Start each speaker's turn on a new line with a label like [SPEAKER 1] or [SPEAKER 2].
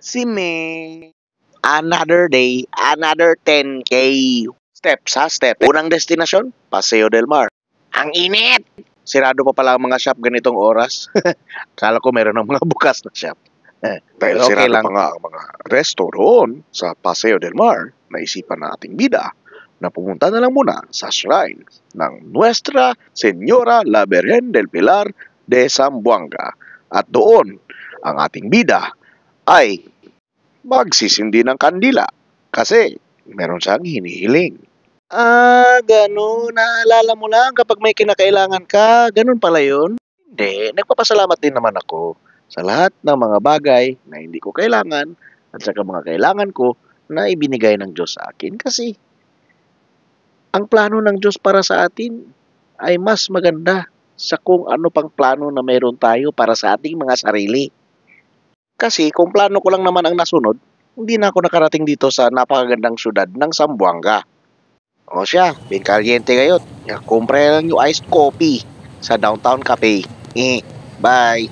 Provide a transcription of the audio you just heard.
[SPEAKER 1] Si May. Another day, another 10K. Steps ha, step. Unang destinasyon, Paseo del Mar. Ang init! Sirado pa pala ang mga shop ganitong oras. Kala ko meron ng mga bukas na shop.
[SPEAKER 2] Dahil
[SPEAKER 1] Pero okay
[SPEAKER 2] sirado
[SPEAKER 1] lang.
[SPEAKER 2] pa nga ang mga resto roon sa Paseo del Mar, naisipan na ating bida na pumunta na lang muna sa shrine ng Nuestra Señora la Virgen del Pilar de Zamboanga. At doon, ang ating bida ay magsisindi ng kandila kasi meron siyang hinihiling.
[SPEAKER 1] Ganun. Naalala mo lang kapag may kinakailangan ka. Ganun pala yun. Hindi. Nagpapasalamat din naman ako sa lahat ng mga bagay na hindi ko kailangan at saka mga kailangan ko na ibinigay ng Diyos sa akin. Kasi ang plano ng Diyos para sa atin ay mas maganda sa kung ano pang plano na mayroon tayo para sa ating mga sarili. Kasi kung plano ko lang naman ang nasunod, hindi na ako nakarating dito sa napakagandang syudad ng Zamboanga. O siya, bien caliente ngayon. Kumpre lang yung iced coffee sa Downtown Cafe. Bye!